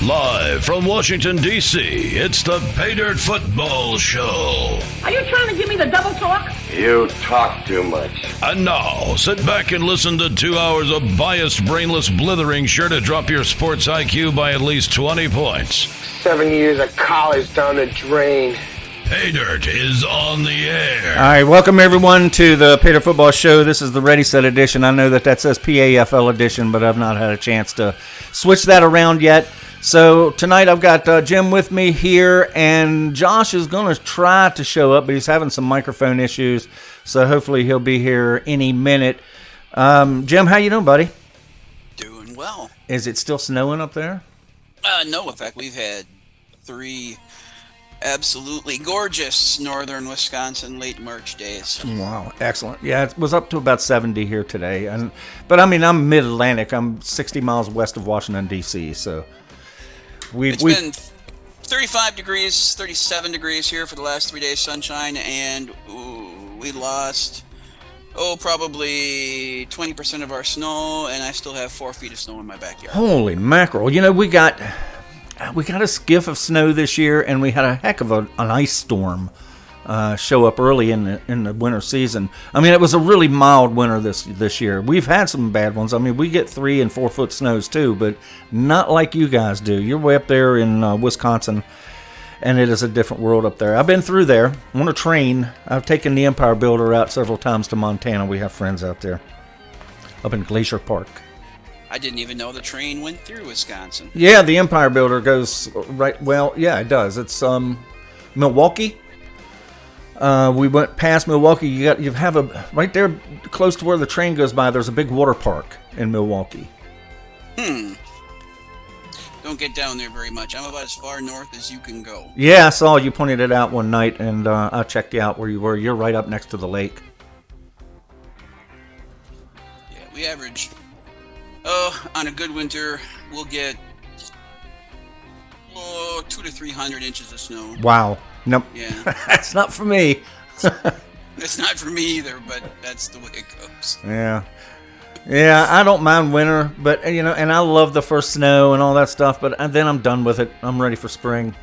Live from Washington, D.C., it's the Pay Dirt Football Show. Are you trying to give me the double talk? You talk too much. And now, sit back and listen to 2 hours of biased, brainless blithering sure to drop your sports IQ by at least 20 points. 7 years of college down the drain. Pay Dirt is on the air. All right, welcome everyone to the Pay Dirt Football Show. This is the Rediset edition. I know that says PAFL edition, but I've not had a chance to switch that around yet. So tonight I've got Jim with me here, and Josh is going to try to show up, but he's having some microphone issues, so hopefully he'll be here any minute. Jim, how you doing, buddy? Doing well. Is it still snowing up there? No, in fact, we've had 3 absolutely gorgeous northern Wisconsin late March days. Wow, excellent. Yeah, it was up to about 70 here today. But, I mean, I'm mid-Atlantic. I'm 60 miles west of Washington, D.C., so... It's been 35 degrees, 37 degrees here for the last 3 days, sunshine, and we lost, probably 20% of our snow, and I still have 4 feet of snow in my backyard. Holy mackerel. You know, we got a skiff of snow this year, and we had a heck of an ice storm show up early in the winter season. I mean, it was a really mild winter this year. We've had some bad ones. I mean, we get 3 and 4 foot snows too, but not like you guys do. You're way up there in Wisconsin, and it is a different world up there. I've been through there on a train. I've taken the Empire Builder out several times to Montana. We have friends out there up in Glacier Park. I didn't even know the train went through Wisconsin. Yeah, the Empire Builder goes right. Well, yeah, it does. It's Milwaukee. We went past Milwaukee. You have a right there close to where the train goes by. There's a big water park in Milwaukee. Don't get down there very much. I'm about as far north as you can go. Yeah, I saw you pointed it out one night, and I checked you out where you were. You're right up next to the lake. Yeah, we average. On a good winter, we'll get 200 to 300 inches of snow. Wow. Nope. Yeah. That's not for me. It's not for me either, but that's the way it goes. Yeah. Yeah, I don't mind winter, but, you know, and I love the first snow and all that stuff, but then I'm done with it. I'm ready for spring.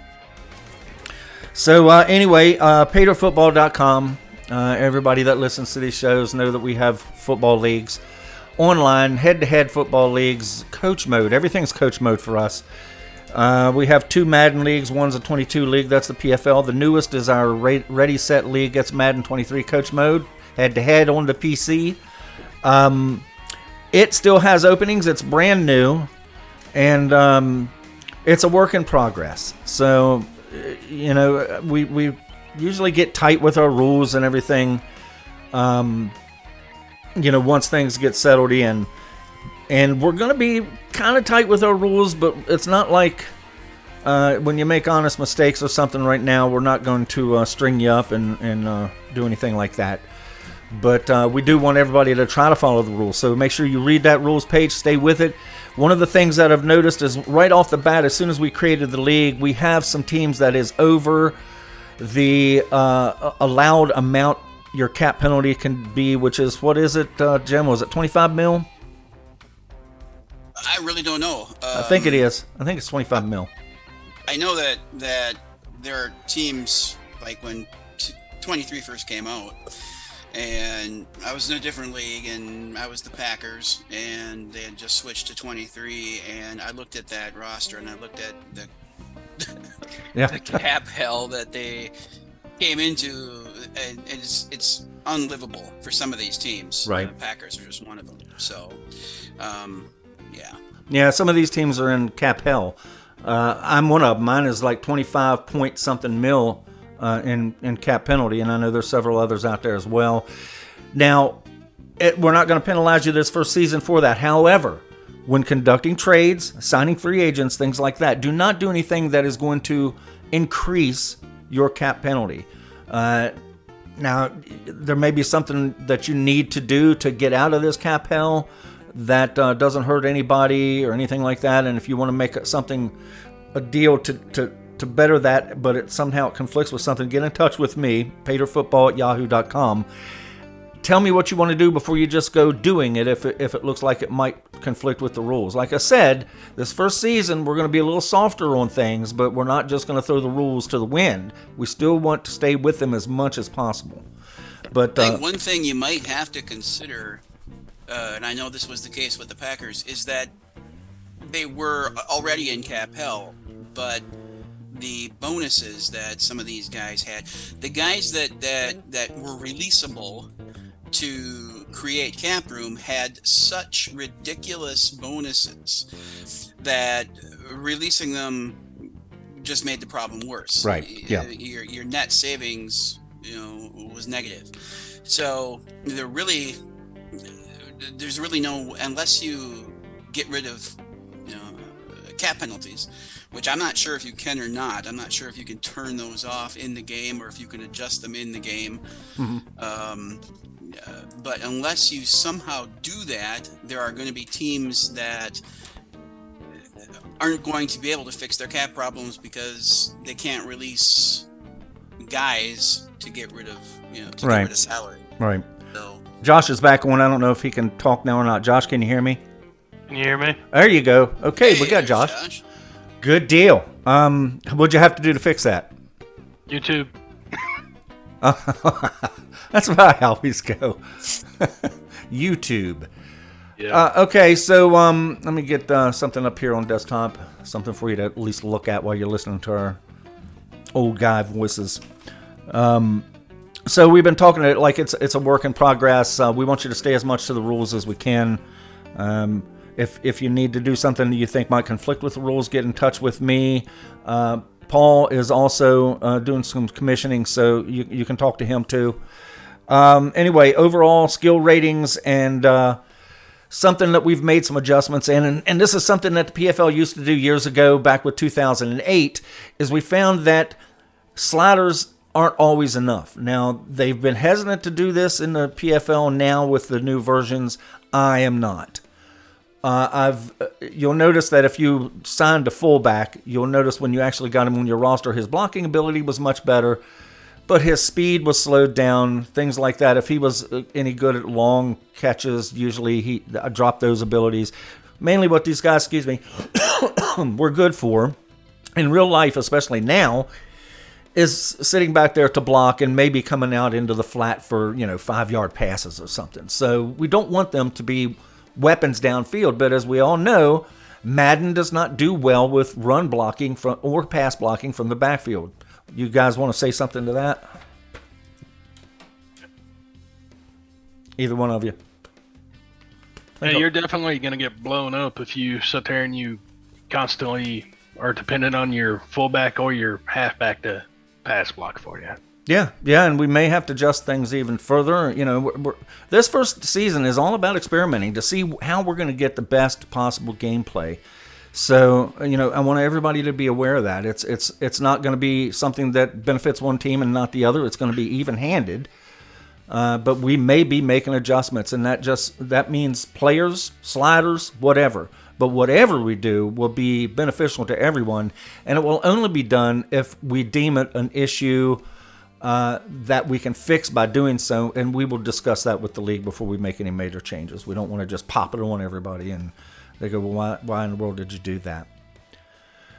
So, anyway, paydirtfootball.com. Everybody that listens to these shows know that we have football leagues online, head-to-head football leagues, coach mode. Everything's coach mode for us. We have 2 Madden leagues. One's a 22 league. That's the PFL. The newest is our Rediset league. That's Madden 23 coach mode, head-to-head on the PC. It still has openings. It's brand new, and it's a work in progress. So, you know, we usually get tight with our rules and everything, you know, once things get settled in. And we're going to be kind of tight with our rules, but it's not like when you make honest mistakes or something right now, we're not going to string you up and do anything like that. But we do want everybody to try to follow the rules. So make sure you read that rules page, stay with it. One of the things that I've noticed is right off the bat, as soon as we created the league, we have some teams that is over the allowed amount your cap penalty can be, which is, what is it, Jim? Was it 25 mil? I really don't know. I think it is. I think it's 25 mil. I know that there are teams, like when 23 first came out, and I was in a different league, and I was the Packers, and they had just switched to 23, and I looked at that roster, and I looked at the cap hell that they came into, and it's unlivable for some of these teams. Right. The Packers are just one of them. So, yeah. Yeah, some of these teams are in cap hell. I'm one of them. Mine is like 25 point something mil in cap penalty, and I know there's several others out there as well. Now, we're not going to penalize you this first season for that. However, when conducting trades, signing free agents, things like that, do not do anything that is going to increase your cap penalty. Now, there may be something that you need to do to get out of this cap hell that doesn't hurt anybody or anything like that. And if you want to make a deal to better that, but it somehow conflicts with something, get in touch with me, paydirtfootball@yahoo.com. tell me what you want to do before you just go doing it if it looks like it might conflict with the rules. Like I said, this first season we're going to be a little softer on things, but we're not just going to throw the rules to the wind. We still want to stay with them as much as possible. But I think one thing you might have to consider, and I know this was the case with the Packers, is that they were already in cap hell, but the bonuses that some of these guys had, the guys that were releasable to create cap room had such ridiculous bonuses that releasing them just made the problem worse. Right. Yeah. Your net savings, was negative. So there's really no, unless you get rid of cap penalties, which I'm not sure if you can or not. I'm not sure if you can turn those off in the game or if you can adjust them in the game. Mm-hmm. But unless you somehow do that, there are going to be teams that aren't going to be able to fix their cap problems because they can't release guys to get rid of, get rid of salary. Right. So Josh is back on. I don't know if he can talk now or not. Josh, can you hear me? Can you hear me? There you go. Okay, we got there's Josh. Good deal. What'd you have to do to fix that? YouTube. That's where I always go. YouTube. Yeah. Okay, so let me get something up here on desktop, something for you to at least look at while you're listening to our old guy voices. So we've been talking like it's a work in progress. We want you to stay as much to the rules as we can. If you need to do something that you think might conflict with the rules, get in touch with me. Paul is also doing some commissioning, so you can talk to him too. Anyway, overall skill ratings and something that we've made some adjustments in, and this is something that the PFL used to do years ago, back with 2008, is we found that sliders aren't always enough. Now, they've been hesitant to do this in the PFL now with the new versions. I am not. You'll notice that if you signed a fullback, you'll notice when you actually got him on your roster, his blocking ability was much better, but his speed was slowed down, things like that. If he was any good at long catches, usually I dropped those abilities. Mainly what these guys, were good for, in real life, especially now, is sitting back there to block and maybe coming out into the flat for, 5-yard passes or something. So we don't want them to be weapons downfield, but as we all know, Madden does not do well with run blocking or pass blocking from the backfield. You guys want to say something to that? Either one of you. Yeah, you're definitely going to get blown up if you sit there and you constantly are dependent on your fullback or your halfback to pass block for you. Yeah, and we may have to adjust things even further. This first season is all about experimenting to see how we're going to get the best possible gameplay. So, I want everybody to be aware of that. It's not going to be something that benefits one team and not the other. It's going to be even-handed. But we may be making adjustments, and that means players, sliders, whatever. But whatever we do will be beneficial to everyone, and it will only be done if we deem it an issue that we can fix by doing so, and we will discuss that with the league before we make any major changes. We don't want to just pop it on everybody, and they go, well, why in the world did you do that?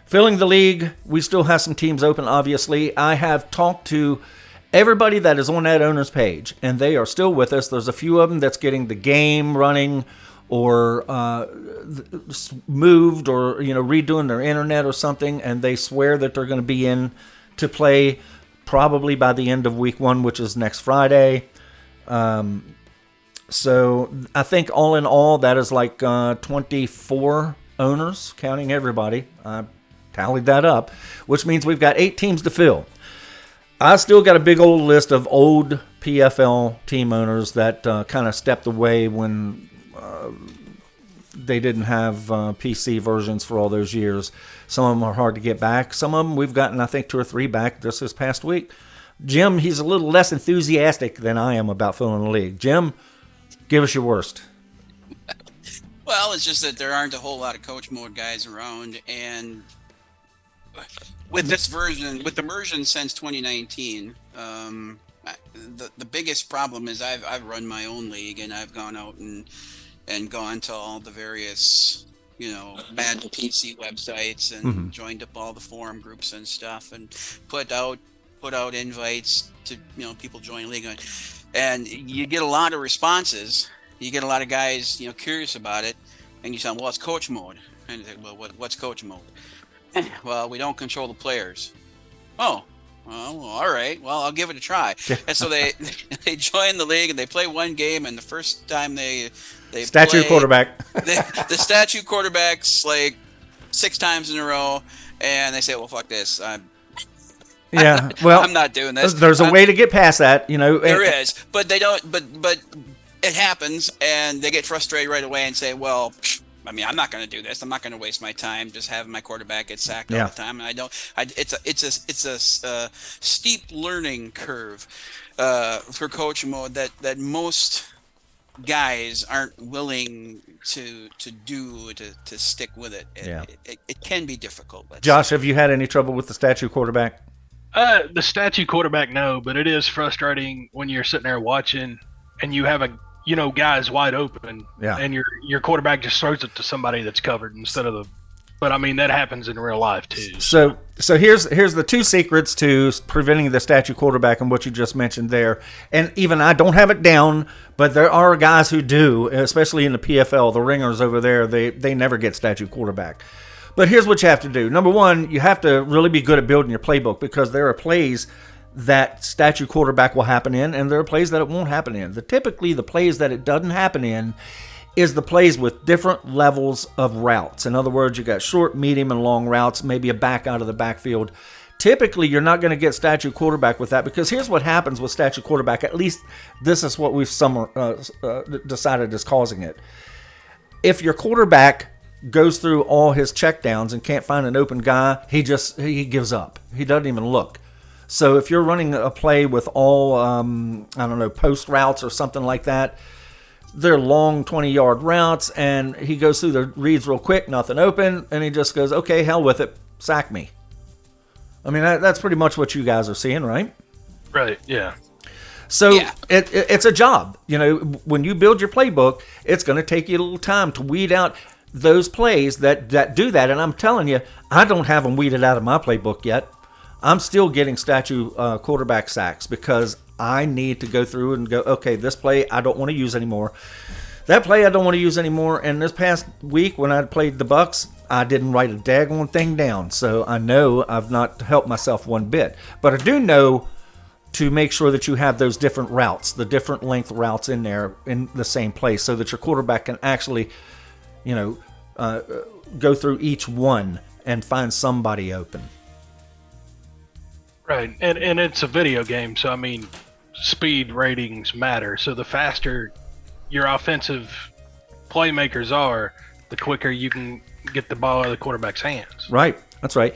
Filling the league, we still have some teams open, obviously. I have talked to everybody that is on that owner's page, and they are still with us. There's a few of them that's getting the game running or moved or redoing their internet or something, and they swear that they're going to be in to play probably by the end of week 1, which is next Friday. So I think all in all, that is like 24 owners, counting everybody. I tallied that up, which means we've got 8 teams to fill. I still got a big old list of old PFL team owners that kind of stepped away when they didn't have PC versions for all those years. Some of them are hard to get back. Some of them we've gotten, I think, 2 or 3 back just this past week. Jim, he's a little less enthusiastic than I am about filling the league. Jim, give us your worst. Well, it's just that there aren't a whole lot of coach mode guys around, and with this version, with the version since 2019, the biggest problem is I've run my own league, and I've gone out and gone to all the various, Madden PC websites and joined up all the forum groups and stuff, and put out invites to people join league, and you get a lot of responses. You get a lot of guys curious about it, and you say, well, it's coach mode, and you say, well, what's coach mode? Well, we don't control the players. Oh. Well, all right. Well, I'll give it a try. And so they join the league and they play one game, and the first time they statue play, quarterback. the statue quarterback's like 6 times in a row, and they say, "Well, fuck this. Yeah. Well, I'm not doing this." There's a way to get past that, There is, but they don't. But it happens, and they get frustrated right away and say, "Well, I'm not going to do this. I'm not going to waste my time just having my quarterback get sacked all the time." And it's a steep learning curve for coach mode that most guys aren't willing to stick with it. It can be difficult. Josh, have you had any trouble with the statue quarterback? The statue quarterback, no, but it is frustrating when you're sitting there watching and you have guys wide open, and your quarterback just throws it to somebody that's covered instead of the. But that happens in real life too. So here's the 2 secrets to preventing the statue quarterback and what you just mentioned there. And even I don't have it down, but there are guys who do, especially in the PFL, the ringers over there. They never get statue quarterback. But here's what you have to do. Number 1, you have to really be good at building your playbook, because there are plays that statue quarterback will happen in, and there are plays that it won't happen in. Typically, the plays that it doesn't happen in is the plays with different levels of routes. In other words, you got short, medium, and long routes, maybe a back out of the backfield. Typically, you're not going to get statue quarterback with that, because here's what happens with statue quarterback. At least this is what we've decided is causing it. If your quarterback goes through all his checkdowns and can't find an open guy, he gives up. He doesn't even look. So if you're running a play with all, post routes or something like that, they're long 20-yard routes, and he goes through the reads real quick, nothing open, and he just goes, okay, hell with it, sack me. That's pretty much what you guys are seeing, right? Right, yeah. So it's a job. When you build your playbook, it's going to take you a little time to weed out those plays that do that. And I'm telling you, I don't have them weeded out of my playbook yet. I'm still getting statue quarterback sacks because I need to go through and go, okay, this play I don't want to use anymore. That play I don't want to use anymore. And this past week when I played the Bucks, I didn't write a daggone thing down. So I know I've not helped myself one bit. But I do know to make sure that you have those different routes, the different length routes in there in the same place, so that your quarterback can actually, go through each one and find somebody open. Right, and it's a video game, so speed ratings matter. So the faster your offensive playmakers are, the quicker you can get the ball out of the quarterback's hands. Right, that's right.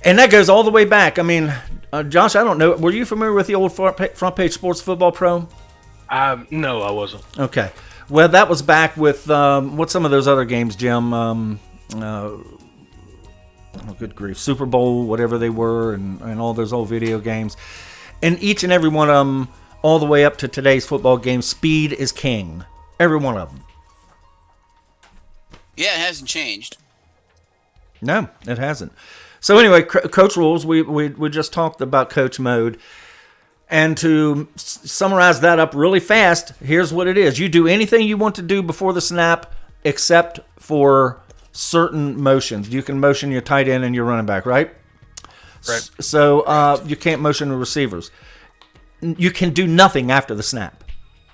And that goes all the way back. Josh, I don't know. Were you familiar with the old Front Page Sports Football Pro? No, I wasn't. Okay. Well, that was back with, what's some of those other games, Jim? Good grief. Super Bowl, whatever they were, and all those old video games. And each and every one of them, all the way up to today's football game, speed is king. Every one of them. Yeah, it hasn't changed. No, it hasn't. So anyway, coach rules. We just talked about coach mode. And to summarize that up really fast, here's what it is. You do anything you want to do before the snap except for certain motions. You can motion your tight end and your running back, right? Right. So you can't motion the receivers. You can do nothing after the snap.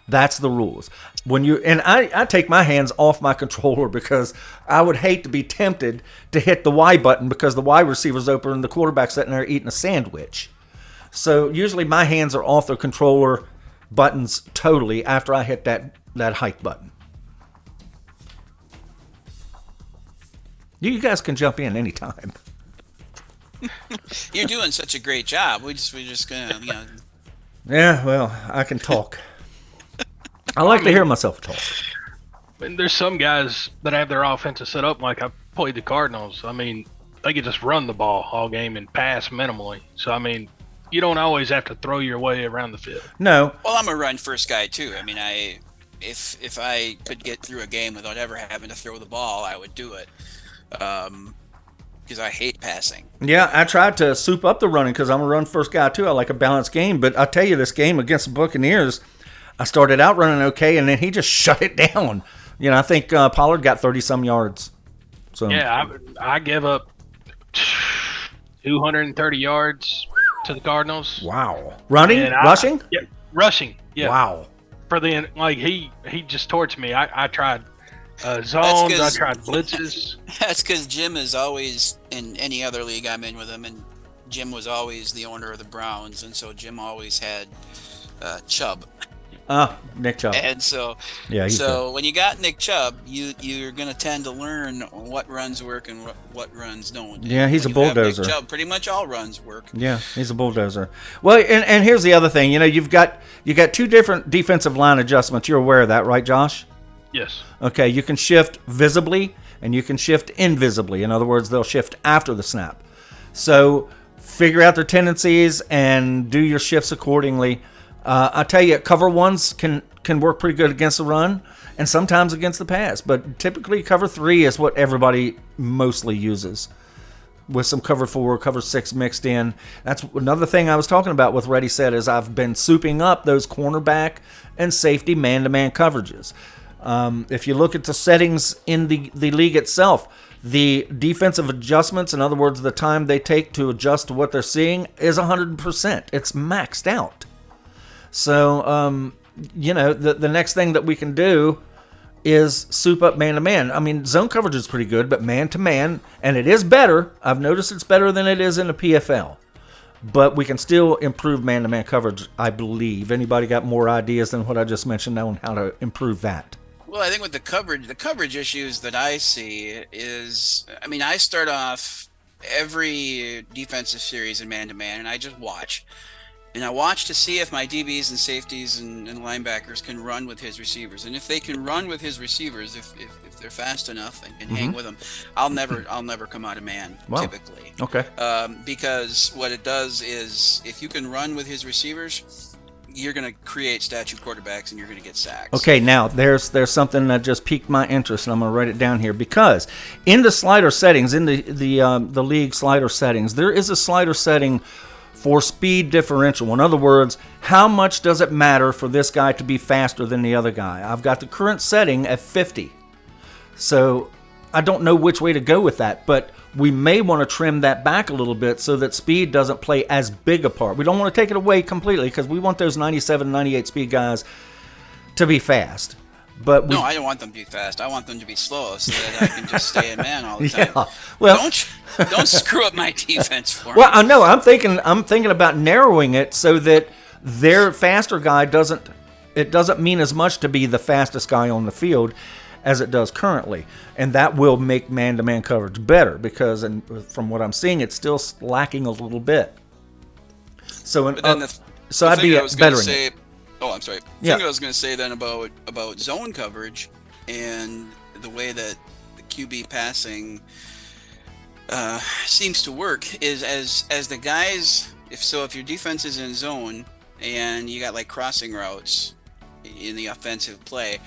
That's the rules. I take my hands off my controller because I would hate to be tempted to hit the Y button because the wide receiver's open and the quarterback's sitting there eating a sandwich. So usually my hands are off the controller buttons totally after I hit that hike button. You guys can jump in anytime. You're doing such a great job. We're just gonna, Yeah, well, I can talk. I like to hear myself talk. And there's some guys that have their offensive set up like I played the Cardinals. They could just run the ball all game and pass minimally. So you don't always have to throw your way around the field. No. Well, I'm a run first guy too. I mean, if I could get through a game without ever having to throw the ball, I would do it. Because I hate passing. Yeah, I tried to soup up the running because I'm a run first guy too. I like a balanced game, but I tell you, this game against the Buccaneers, I started out running okay, and then he just shut it down. You know, I think Pollard got 30-some yards. So yeah, I give up 230 yards to the Cardinals. Wow. Rushing? Yeah, rushing. Yeah. Wow. For the he just torched me. I tried zones. I tried blitzes. That's because Jim is always in any other league I'm in with him, and Jim was always the owner of the Browns, and so Jim always had Chubb. Nick Chubb. And so, when you got Nick Chubb, you're going to tend to learn what runs work and what runs don't. Yeah, he's a bulldozer. Nick Chubb, pretty much all runs work. Yeah, he's a bulldozer. Well, and here's the other thing. You know, you got two different defensive line adjustments. You're aware of that, right, Josh? Yes. Okay, you can shift visibly and you can shift invisibly. In other words, they'll shift after the snap. So figure out their tendencies and do your shifts accordingly. I tell you, cover ones can work pretty good against the run and sometimes against the pass, but typically cover 3 is what everybody mostly uses, with some cover 4, cover 6 mixed in. That's another thing I was talking about with Rediset is I've been souping up those cornerback and safety man-to-man coverages. If you look at the settings in the league itself, the defensive adjustments, in other words, the time they take to adjust to what they're seeing, is 100%. It's maxed out. So, the next thing that we can do is soup up man-to-man. I mean, zone coverage is pretty good, but man-to-man, and it is better. I've noticed it's better than it is in the PFL. But we can still improve man-to-man coverage, I believe. Anybody got more ideas than what I just mentioned on how to improve that? Well, I think with the coverage issues that I see is, I mean, I start off every defensive series in man-to-man, and I just watch. And I watch to see if my DBs and safeties and linebackers can run with his receivers. And if they can run with his receivers, if they're fast enough and can hang with them, I'll never come out of man, typically. Okay. Because what it does is if you can run with his receivers, you're going to create statue quarterbacks and you're going to get sacks. Okay, now there's something that just piqued my interest, and I'm going to write it down here, because in the slider settings, in the league slider settings, there is a slider setting for speed differential. In other words, how much does it matter for this guy to be faster than the other guy? I've got the current setting at 50. So I don't know which way to go with that, but we may want to trim that back a little bit so that speed doesn't play as big a part. We don't want to take it away completely because we want those 97, 98 speed guys to be fast. But no, I don't want them to be fast. I want them to be slow so that I can just stay in man all the time. Yeah. Well, don't screw up my defense for me. Well, I know. I'm thinking about narrowing it so that their faster guy doesn't mean as much to be the fastest guy on the field as it does currently, and that will make man-to-man coverage better because, and from what I'm seeing, it's still lacking a little bit. So, I'd be bettering it. Oh, I'm sorry. The thing I was going to say then about zone coverage and the way that the QB passing seems to work is as the guys, if your defense is in zone and you got like crossing routes in the offensive play,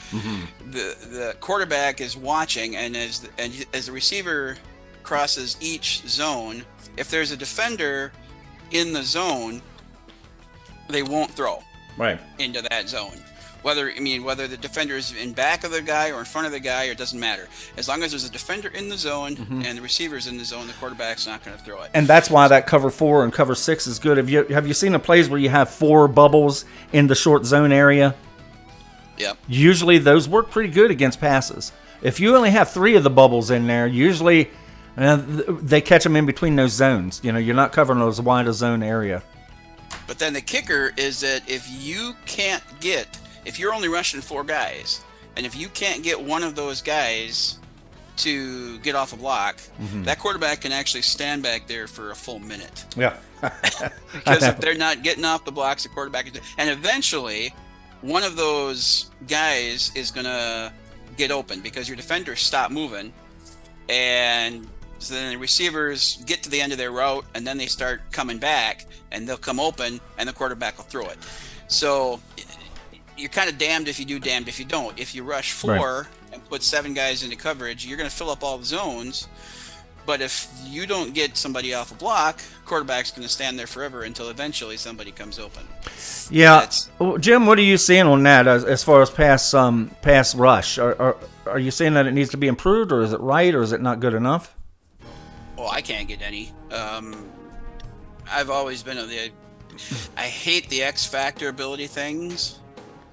the quarterback is watching, and as the receiver crosses each zone, if there's a defender in the zone, they won't throw into that zone. Whether the defender is in back of the guy or in front of the guy, it doesn't matter. As long as there's a defender in the zone and the receiver's in the zone, the quarterback's not going to throw it. And that's why that cover 4 and cover 6 is good. Have you seen the plays where you have 4 bubbles in the short zone area? Yep. Usually those work pretty good against passes. If you only have 3 of the bubbles in there, usually they catch them in between those zones. You're not covering those wide a zone area. But then the kicker is that if you're only rushing 4 guys, and if you can't get one of those guys to get off a block, that quarterback can actually stand back there for a full minute. Yeah. Because if they're not getting off the blocks, the quarterback is... And eventually, one of those guys is going to get open because your defenders stop moving, and So then the receivers get to the end of their route, and then they start coming back, and they'll come open, and the quarterback will throw it. So you're kind of damned if you do, damned if you don't. If you rush 4 and put 7 guys into coverage, you're going to fill up all the zones. But if you don't get somebody off a block, quarterback's going to stand there forever until eventually somebody comes open. Yeah, well, Jim, what are you seeing on that as far as pass rush? Are you saying that it needs to be improved, or is it right, or is it not good enough? Well, I can't get any. I've always been I hate the X Factor ability things.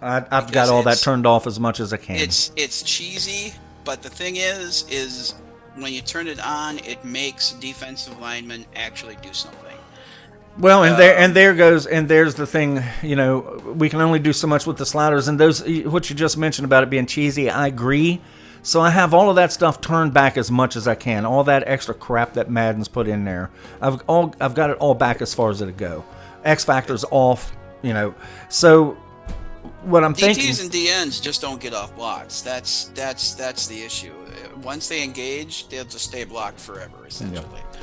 I've got all that turned off as much as I can. It's cheesy, but the thing is when you turn it on, it makes defensive linemen actually do something. Well, there's the thing. You know, we can only do so much with the sliders, and those what you just mentioned about it being cheesy. I agree. So I have all of that stuff turned back as much as I can. All that extra crap that Madden's put in there, I've got it all back as far as it'll go. X Factor's off. You know, so what I'm thinking. DTs and DNs just don't get off blocks. That's the issue. Once they engage, they'll just stay blocked forever, essentially. Yeah.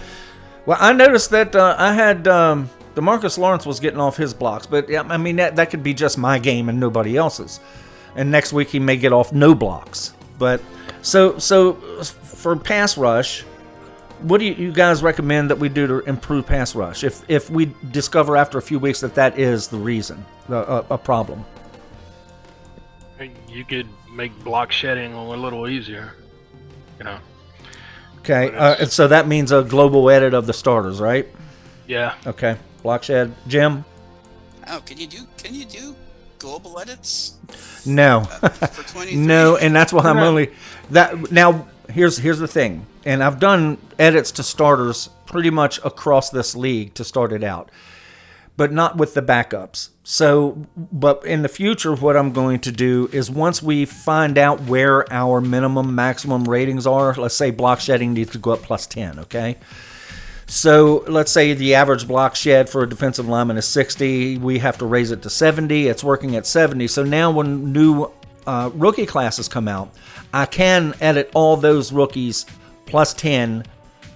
Well, I noticed that I had DeMarcus Lawrence was getting off his blocks, but I mean that could be just my game and nobody else's. And next week he may get off no blocks. But so for pass rush, what do you guys recommend that we do to improve pass rush? If we discover after a few weeks that is the reason, a problem. You could make block shedding a little easier, you know. Okay, and so that means a global edit of the starters, right? Yeah. Okay, block shed. Jim? Oh, can you do global edits? No. For 23? No, and that's why I'm only that. Now, here's the thing, and I've done edits to starters pretty much across this league to start it out, but not with the backups. So, but in the future, what I'm going to do is once we find out where our maximum ratings are, let's say block shedding needs to go up plus 10, okay? So let's say the average block shed for a defensive lineman is 60. We have to raise it to 70. It's working at 70. So now when new rookie classes come out, I can edit all those rookies plus 10.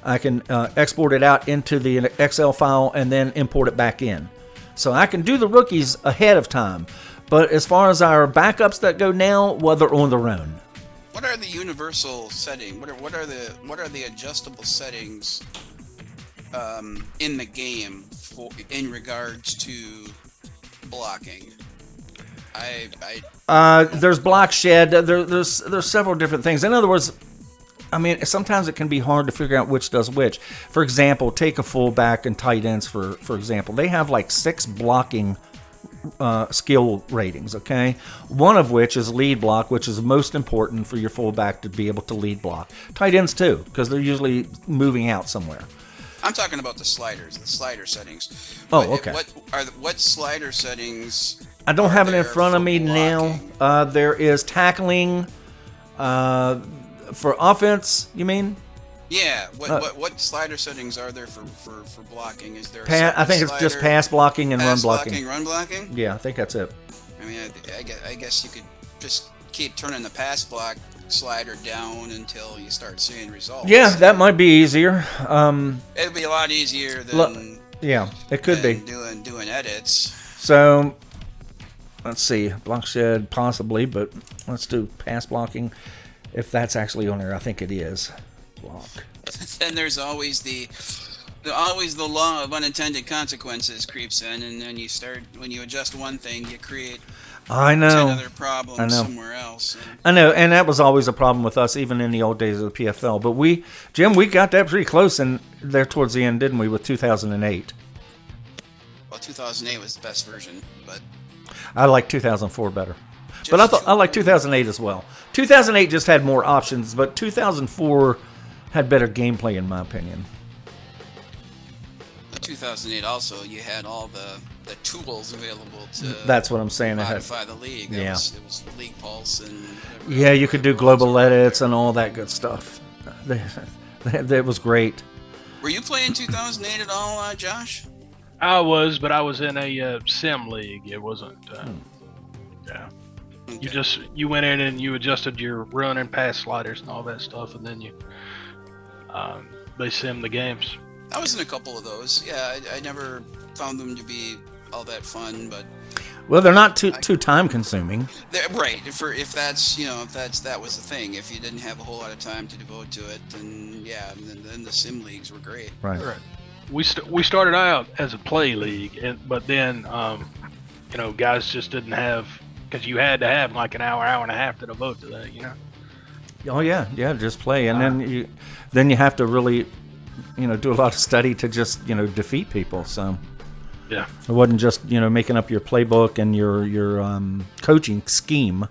I can export it out into the Excel file and then import it back in. So I can do the rookies ahead of time. But as far as our backups that go now, well, they're on their own. What are the universal settings? What are the adjustable settings in the game in regards to blocking? There's block shed. There's several different things. In other words, I mean, sometimes it can be hard to figure out which does which. For example, take a fullback and tight ends, for example. They have like 6 blocking skill ratings, okay? One of which is lead block, which is most important for your fullback to be able to lead block. Tight ends too, because they're usually moving out somewhere. I'm talking about the slider settings. Oh, okay. What slider settings? I don't have it in front of me now. There is tackling. For offense, you mean? Yeah. What slider settings are there for blocking? Is there? I think it's just pass blocking and run blocking. Run blocking. Yeah, I think that's it. I mean, I guess you could just keep turning the pass block slider down until you start seeing results. Yeah, that might be easier. It'd be a lot easier than it could be doing edits. So let's see, block shed possibly, but let's do pass blocking. If that's actually on there, I think it is. Block. Then there's always the law of unintended consequences creeps in, and then when you adjust one thing, you create 10 other problems somewhere else. I know, and that was always a problem with us, even in the old days of the PFL. But we got that pretty close in there towards the end, didn't we, with 2008? Well, 2008 was the best version, but I like 2004 better. But I like 2008 as well. 2008 just had more options, but 2004 had better gameplay, in my opinion. 2008 also, you had all the tools available to. That's what I'm saying. Modify the league. It was League Pulse and. Yeah, you could do global edits and all that good stuff. That was great. Were you playing 2008 at all, Josh? I was, but I was in a sim league. It wasn't. Yeah. Okay. You went in and you adjusted your run and pass sliders and all that stuff, and then you they sim the games. I was in a couple of those. Yeah, I never found them to be all that fun, but Well, they're not too time consuming. right. If that was the thing. If you didn't have a whole lot of time to devote to it, then yeah, then the sim leagues were great. Right. We started out as a play league, but then guys just didn't have, because you had to have like an hour and a half to devote to that. Oh yeah, just play, and then you have to really, do a lot of study to just defeat people. So yeah, it wasn't just making up your playbook and your coaching scheme.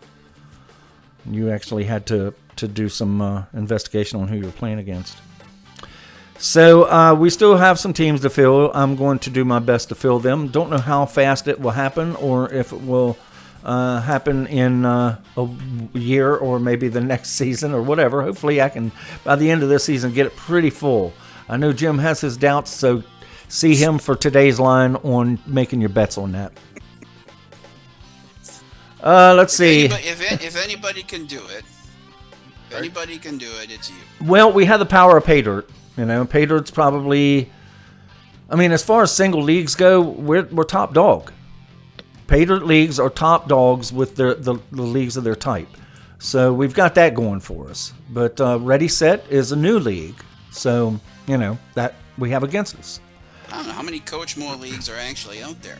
You actually had to do some investigation on who you're playing against. So we still have some teams to fill. I'm going to do my best to fill them. Don't know how fast it will happen, or if it will happen in a year or maybe the next season or whatever. Hopefully I can, by the end of this season, get it pretty full. I know Jim has his doubts, so see him for today's line on making your bets on that. Let's see. If anybody can do it, it's you. Well, we have the power of pay dirt. Pay dirt's probably, as far as single leagues go, we're top dog. Pay dirt leagues are top dogs with the leagues of their type. So we've got that going for us. But Rediset is a new league. So, that we have against us. I don't know how many Coach More leagues are actually out there.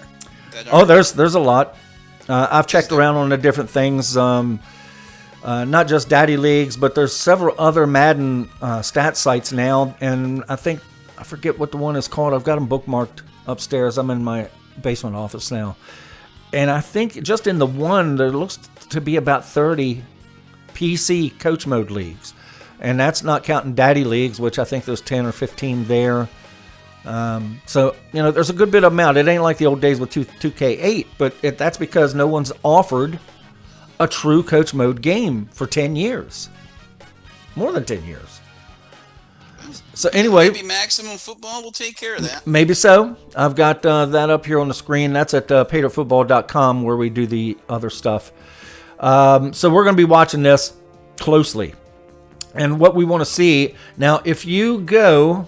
There's a lot. I've checked around on the different things. Not just daddy leagues, but there's several other Madden stat sites now. And I forget what the one is called. I've got them bookmarked upstairs. I'm in my basement office now. And I think just in the one, there looks to be about 30 PC coach mode leagues. And that's not counting daddy leagues, which I think there's 10 or 15 there. So, there's a good bit of them out. It ain't like the old days with 2K8, but that's because no one's offered a true coach mode game for 10 years. More than 10 years. So anyway, maybe Maximum Football will take care of that. Maybe so. I've got that up here on the screen. That's at paydirt.com where we do the other stuff. So we're going to be watching this closely. And what we want to see, now if you go,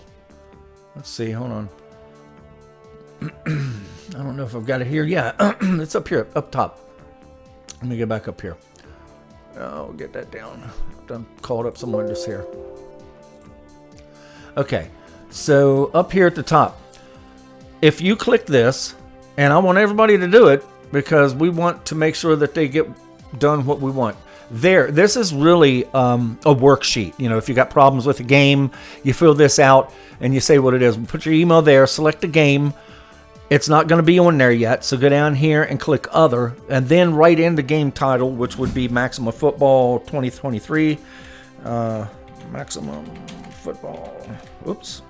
let's see, hold on. I don't know if I've got it here. Yeah, it's up here, up top. Let me get back up here. I'll get that down. I'm called up somewhere just here. Okay, so up here at the top, if you click this, and I want everybody to do it because we want to make sure that they get done what we want. This is really a worksheet. If you got problems with a game, you fill this out and you say what it is. Put your email there, select a game. It's not going to be on there yet, so go down here and click Other, and then write in the game title, which would be Maximum Football 2023. Maximum Football. Oops,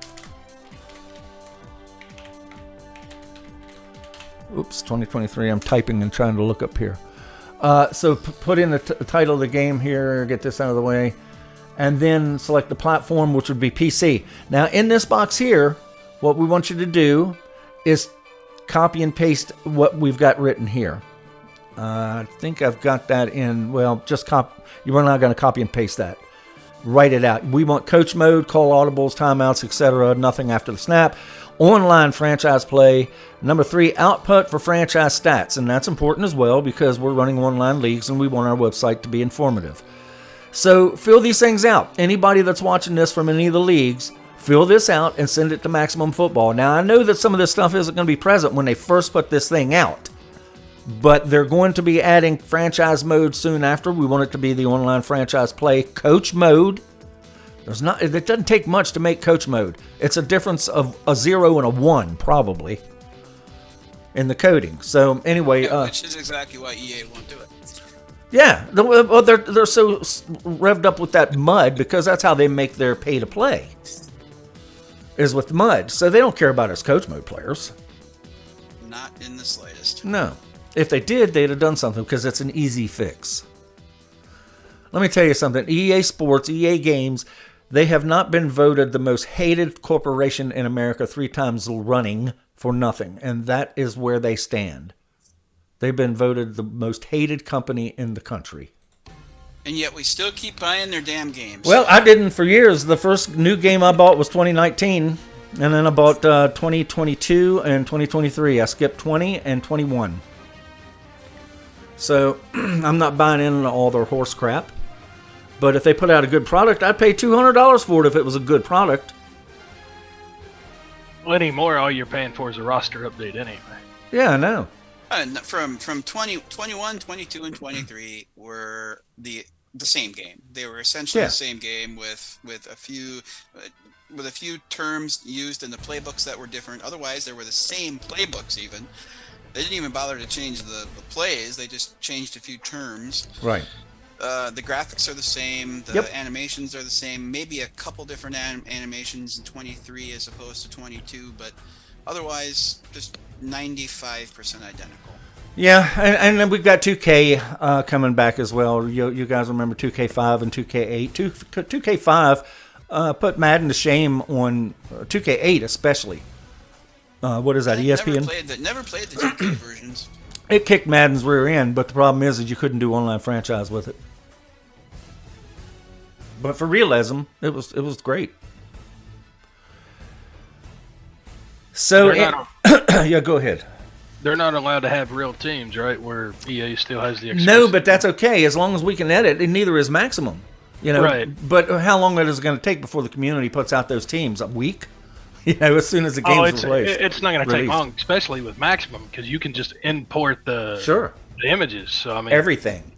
2023. I'm typing and trying to look up here. So put in the title of the game here, get this out of the way, and then select the platform, which would be PC. Now, in this box here, what we want you to do is copy and paste what we've got written here. I think I've got that in. Well, just you're not going to copy and paste that. Write it out. We want coach mode, call audibles, timeouts, etc. Nothing after the snap. Online franchise play. Number 3, output for franchise stats. And that's important as well because we're running online leagues and we want our website to be informative. So fill these things out. Anybody that's watching this from any of the leagues, fill this out and send it to Maximum Football. Now, I know that some of this stuff isn't going to be present when they first put this thing out, but they're going to be adding franchise mode soon after. We want it to be the online franchise play coach mode. It doesn't take much to make coach mode. It's a difference of a 0 and a 1, probably, in the coding. So anyway, which is exactly why EA won't do it. Yeah, they're so revved up with that mud because that's how they make their pay to play. Is with mud, so they don't care about us coach mode players. Not in the slightest. No. If they did, they'd have done something because it's an easy fix. Let me tell you something. EA Sports, EA Games, they have not been voted the most hated corporation in America 3 times running for nothing, and that is where they stand. They've been voted the most hated company in the country. And yet we still keep buying their damn games. Well, I didn't for years. The first new game I bought was 2019, and then I bought 2022 and 2023. I skipped 20 and 21. So I'm not buying into all their horse crap. But if they put out a good product, I'd pay $200 for it if it was a good product. Well, anymore, all you're paying for is a roster update anyway. Yeah, I know. From 21, 22, and 23 were the same game. They were essentially the same game with a few terms used in the playbooks that were different. Otherwise, they were the same playbooks even. They didn't even bother to change the plays. They just changed a few terms. Right. The graphics are the same. The animations are the same. Maybe a couple different animations in 23 as opposed to 22, but otherwise, just 95% identical. Yeah, and then we've got 2K coming back as well. You guys remember 2K5 and 2K8? 2K5 put Madden to shame on 2K8 especially. What is that, ESPN? Never played the 2K versions. It kicked Madden's rear end, but the problem is you couldn't do online franchise with it. But for realism, it was great. So, yeah, go ahead. They're not allowed to have real teams, right? Where EA still has the exclusive. No, but that's okay as long as we can edit. And neither is Maximum, Right. But how long is it going to take before the community puts out those teams? A week? As soon as the game's released. It's not going to take long, especially with Maximum, because you can just import the images. So I mean everything.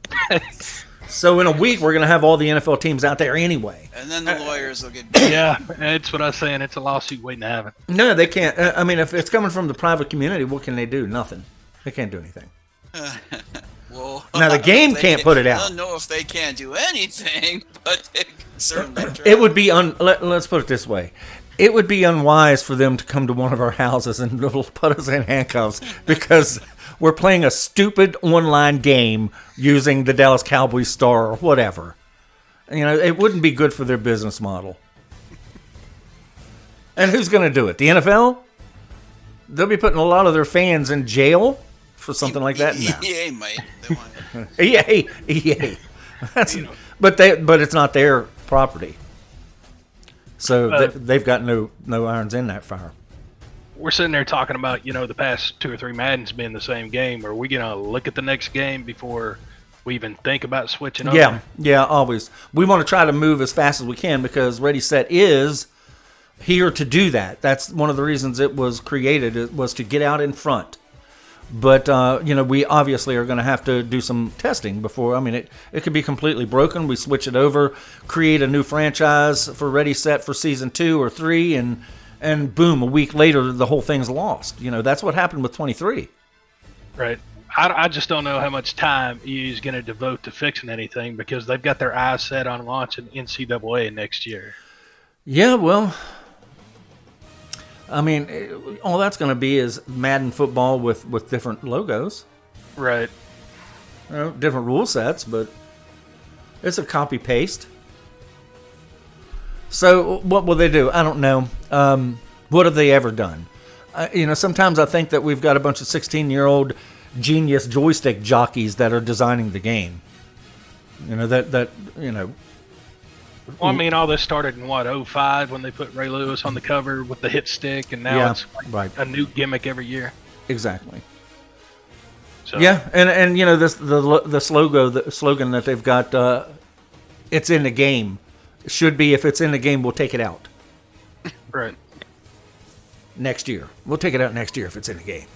So in a week, we're going to have all the NFL teams out there anyway. And then the lawyers will get... Yeah, that's what I was saying. It's a lawsuit waiting to happen. No, they can't. I mean, if it's coming from the private community, what can they do? Nothing. They can't do anything. Well, now, the game can't put it out. I don't know if they can't do anything, but they can certainly try. It would be... let's put it this way. It would be unwise for them to come to one of our houses and put us in handcuffs because we're playing a stupid online game using the Dallas Cowboys star or whatever. It wouldn't be good for their business model. And who's going to do it? The NFL? They'll be putting a lot of their fans in jail for something like that. EA might. They want EA. But it's not their property. So they've got no irons in that fire. We're sitting there talking about, the past 2 or 3 Maddens being the same game. Are we going to look at the next game before we even think about switching over? Yeah, always. We want to try to move as fast as we can because Rediset is here to do that. That's one of the reasons it was created. It was to get out in front. But, we obviously are going to have to do some testing before. I mean, it could be completely broken. We switch it over, create a new franchise for Rediset for Season 2 or 3, and boom, a week later, the whole thing's lost. That's what happened with 23. Right. I just don't know how much time EA is going to devote to fixing anything because they've got their eyes set on launching NCAA next year. Yeah, well... I mean, all that's going to be is Madden football with different logos. Right. Different rule sets, but it's a copy-paste. So what will they do? I don't know. What have they ever done? Sometimes I think that we've got a bunch of 16-year-old genius joystick jockeys that are designing the game. Well, I mean, all this started in, 2005 when they put Ray Lewis on the cover with the hit stick, and now it's a new gimmick every year. Exactly. So. Yeah, and the slogan that they've got, it's in the game, should be if it's in the game, we'll take it out. Right. Next year. We'll take it out next year if it's in the game.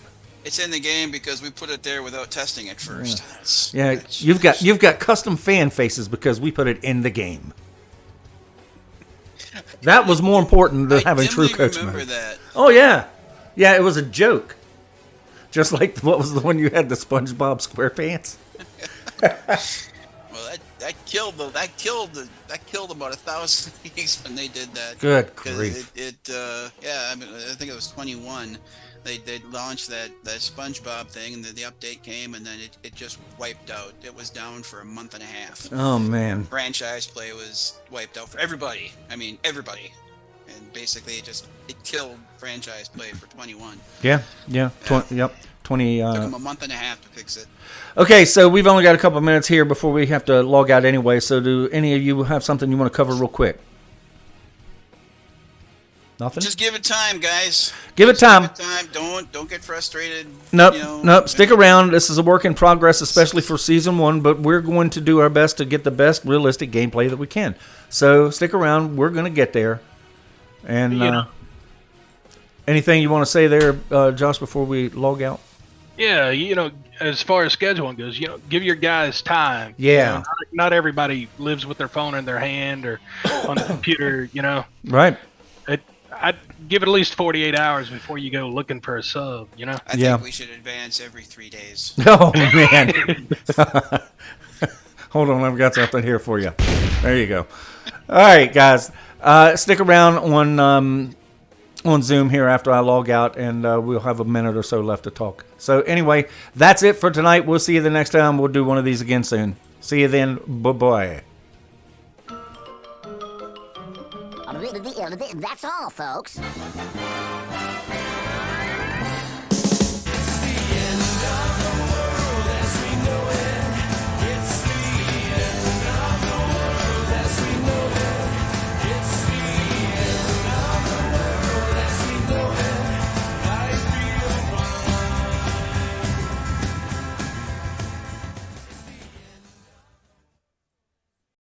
It's in the game because we put it there without testing it first. Yeah, you've got custom fan faces because we put it in the game. That was more important than having true coach mode. That. Oh yeah, it was a joke. Just like what was the one you had, the SpongeBob SquarePants? Well, that killed about 1,000 leagues when they did that. Good grief! I think it was 21. They launched that SpongeBob thing, and the update came, and then it just wiped out. It was down for a month and a half. Oh man! Franchise play was wiped out for everybody. I mean, everybody, and basically it killed franchise play for 21. Yeah. 21 20. Took them a month and a half to fix it. Okay, so we've only got a couple of minutes here before we have to log out anyway. So do any of you have something you want to cover real quick? Nothing? Just give it time, guys. Give it time. Don't get frustrated. Nope. Nope. Stick around. This is a work in progress, especially for season 1. But we're going to do our best to get the best realistic gameplay that we can. So stick around. We're going to get there. And anything you want to say there, Josh, before we log out? Yeah, as far as scheduling goes, give your guys time. Yeah. Not everybody lives with their phone in their hand or on the computer. Right. I'd give it at least 48 hours before you go looking for a sub, I think we should advance every 3 days. Oh, man. Hold on, I've got something here for you. There you go. All right, guys. Stick around on Zoom here after I log out, and we'll have a minute or so left to talk. So anyway, that's it for tonight. We'll see you the next time. We'll do one of these again soon. See you then. Bye-bye. That's all, folks.